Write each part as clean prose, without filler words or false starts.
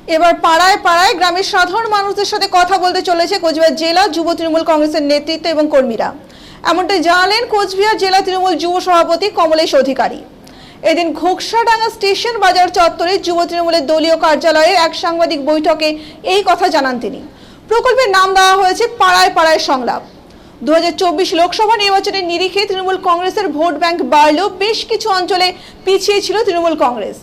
এবার পাড়ায় পাড়ায় গ্রামের সাধারণ মানুষদের সাথে কথা বলতে চলেছে কোচবিহার জেলা যুব তৃণমূল কংগ্রেসের নেতৃত্ব এবং কর্মীরা। এমনটাই জানালেন কোচবিহার জেলা তৃণমূল যুব সভাপতি কমলেশ অধিকারী। এদিন ঘোকসাডাঙ্গা স্টেশন বাজার চত্বরে যুব তৃণমূলের দলীয় কার্যালয়ের এক সাংবাদিক বৈঠকে এই কথা জানান তিনি। প্রকল্পের নাম দেওয়া হয়েছে পাড়ায় পাড়ায় সংলাপ। 2024 লোকসভা নির্বাচনের নিরিখে তৃণমূল কংগ্রেসের ভোট ব্যাংক বাড়লেও বেশ কিছু অঞ্চলে পিছিয়ে ছিল তৃণমূল কংগ্রেস।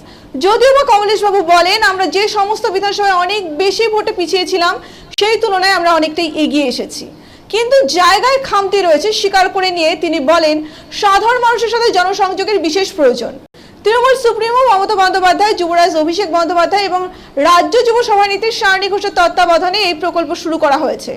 যদিও বা কমলেশবাবু বলেন, আমরা যে সমস্ত বিধানসভায় অনেক বেশি ভোটে পিছিয়ে ছিলাম সেই তুলনায় আমরা অনেকটাই এগিয়ে এসেছি, কিন্তু জায়গায় খামতি রয়েছে স্বীকার করে নিয়ে তিনি বলেন, সাধারণ মানুষের সাথে জনসংযোগের বিশেষ প্রয়োজন। তৃণমূল সুপ্রিমো মমতা বন্দ্যোপাধ্যায়, যুবরাজ অভিষেক বন্দ্যোপাধ্যায় এবং রাজ্য যুব সভানেত্রী সায়নী ঘোষের তত্ত্বাবধানে এই প্রকল্প শুরু করা হয়েছে।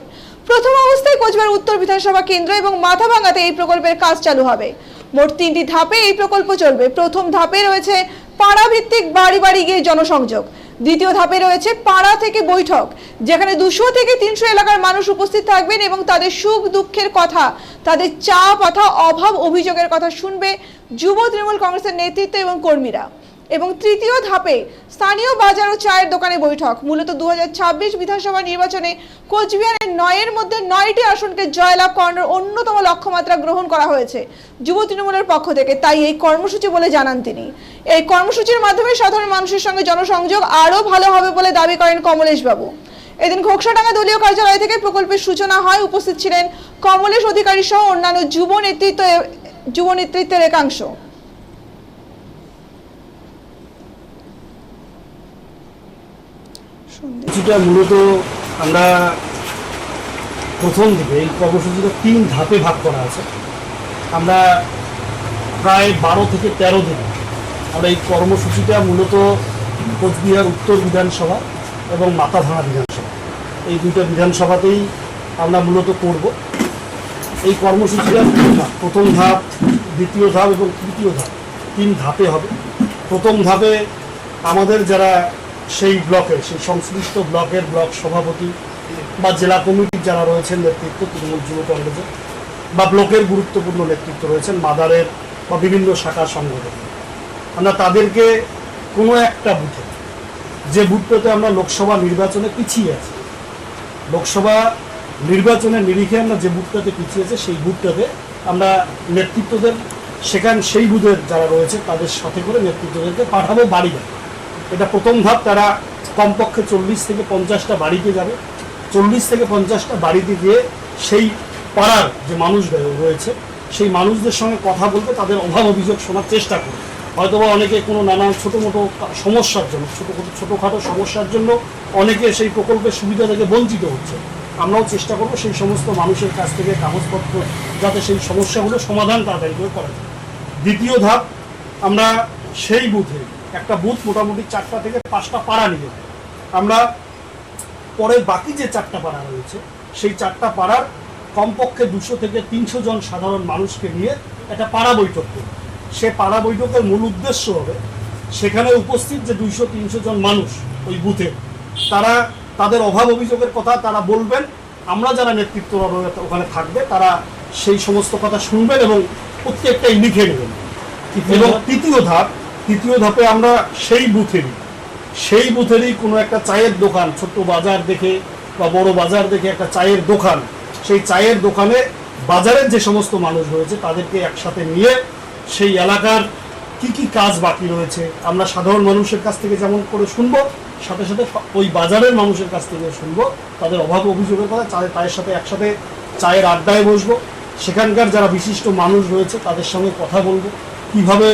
প্রথম অবস্থায় কোচবিহার উত্তর বিধানসভা কেন্দ্র এবং মাথাভাঙ্গাতে এই প্রকল্পের কাজ চালু হবে। মোট 3টি ধাপে এই প্রকল্প চলবে। প্রথম ধাপে রয়েছে পাড়া ভিত্তিক বাড়ি বাড়ি গিয়ে জনসংযোগ। দ্বিতীয় ধাপে রয়েছে পাড়া থেকে বৈঠক, যেখানে 200 থেকে 300 এলাকার মানুষ উপস্থিত থাকবেন এবং তাদের সুখ দুঃখের কথা, তাদের চাপ অথবা অভাব অভিযোগের কথা শুনবে যুব তৃণমূল কংগ্রেসের নেতৃত্ব এবং কর্মীরা। এবং তৃতীয় ধাপে স্থানীয় বাজার ও চায়ের দোকানে বৈঠক। মূলত 2026 বিধানসভা নির্বাচনে কোচবিহারের 9-এর মধ্যে 9টি আসনকে জয়লাভ করানোর অন্যতম লক্ষ্যমাত্রা গ্রহণ করা হয়েছে যুব তৃণমূলের পক্ষ থেকে, তাই এই কর্মসূচি বলে জানান তিনি। এই কর্মসূচির মাধ্যমে সাধারণ মানুষের সঙ্গে জনসংযোগ আরও ভালো হবে বলে দাবি করেন কমলেশ বাবু। এদিন ঘোকসাডাঙ্গা দলীয় কার্যালয় থেকে প্রকল্পের সূচনা হয়। উপস্থিত ছিলেন কমলেশ অধিকারী সহ অন্যান্য যুব নেতৃত্বের একাংশ। কিছুটা মূলত আমরা প্রথম দিকে এই কর্মসূচিটা 3 ধাপে ভাগ করা আছে। আমরা প্রায় 12 থেকে 13 দিন আমরা এই কর্মসূচিটা মূলত কোচবিহার উত্তর বিধানসভা এবং মাথাভাঙা বিধানসভা, এই 2টা বিধানসভাতেই আমরা মূলত করব। এই কর্মসূচিটা প্রথম ধাপ, দ্বিতীয় ধাপ এবং তৃতীয় ধাপ, 3 ধাপে হবে। প্রথম ধাপে আমাদের যারা সেই ব্লকের, সেই সংশ্লিষ্ট ব্লকের ব্লক সভাপতি বা জেলা কমিটির যারা রয়েছেন নেতৃত্ব তৃণমূল যুব কংগ্রেসের, বা ব্লকের গুরুত্বপূর্ণ নেতৃত্ব রয়েছেন মাদারের বা বিভিন্ন শাখা সংগঠন, আমরা তাদেরকে কোনো একটা বুথে, যে বুথটাতে আমরা লোকসভা নির্বাচনে পিছিয়ে আছি, লোকসভা নির্বাচনের নিরিখে আমরা যে বুথটাতে পিছিয়ে আছে সেই বুথটাতে আমরা নেতৃত্বদের সেই বুথের যারা রয়েছে তাদের সাথে করে নেতৃত্বদেরকে পাঠাবো বাড়ি বাড়ি। এটা প্রথম ধাপ। তারা কমপক্ষে 40 থেকে 50টা বাড়িতে যাবে। 40 থেকে 50টা বাড়িতে গিয়ে সেই পাড়ার যে মানুষ রয়েছে সেই মানুষদের সঙ্গে কথা বলতে, তাদের অভাব অভিযোগ শোনার চেষ্টা করবে। হয়তোবা অনেকে কোনো নানা ছোটো সমস্যার জন্য, ছোটোখাটো সমস্যার জন্য অনেকে সেই প্রকল্পের সুবিধা থেকে বঞ্চিত হচ্ছে। আমরাও চেষ্টা করব সেই সমস্ত মানুষের কাছ থেকে কাগজপত্র যাতে সেই সমস্যাগুলো সমাধান তাড়াতাড়ি করে করা যায়। দ্বিতীয় ধাপ, আমরা সেই বুথে, একটা বুথ মোটামুটি 4টা থেকে 5টা পাড়া নিয়ে আমরা পরে বাকি যে 4টা পাড়া রয়েছে সেই 4টা পাড়ার কমপক্ষে 200 থেকে 300 জন সাধারণ মানুষকে নিয়ে একটা পাড়া বৈঠক করি। সে পাড়া বৈঠকের মূল উদ্দেশ্য হবে সেখানে উপস্থিত যে 200-300 জন মানুষ ওই বুথে, তারা তাদের অভাব অভিযোগের কথা তারা বলবেন। আমরা যারা নেতৃত্ব ওখানে থাকবে তারা সেই সমস্ত কথা শুনবেন এবং প্রত্যেকটাই লিখে নেবেন। এবং তৃতীয় ধাপে আমরা সেই বুথেরই কোনো একটা চায়ের দোকান, ছোট্ট বাজার দেখে বা বড় বাজার দেখে একটা চায়ের দোকান, সেই চায়ের দোকানে বাজারের যে সমস্ত মানুষ রয়েছে তাদেরকে একসাথে নিয়ে সেই এলাকার কি কাজ বাকি রয়েছে আমরা সাধারণ মানুষের কাছ থেকে যেমন করে শুনবো, সাথে সাথে ওই বাজারের মানুষের কাছ থেকে শুনবো তাদের অভাব অভিযোগের কথা। তাদের সাথে একসাথে চায়ের আড্ডায় বসবো, সেখানকার যারা বিশিষ্ট মানুষ রয়েছে তাদের সঙ্গে কথা বলবো, কীভাবে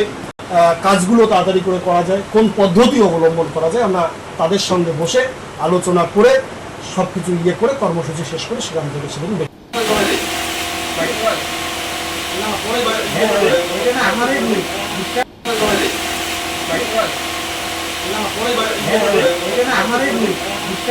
কাজগুলো তাড়াতাড়ি করে করা যায়, কোন পদ্ধতি অবলম্বন করা যায়, আমরা তাদের সঙ্গে বসে আলোচনা করে সব কিছু করে কর্মসূচি শেষ করে সেখান থেকে সেখানে দেখি।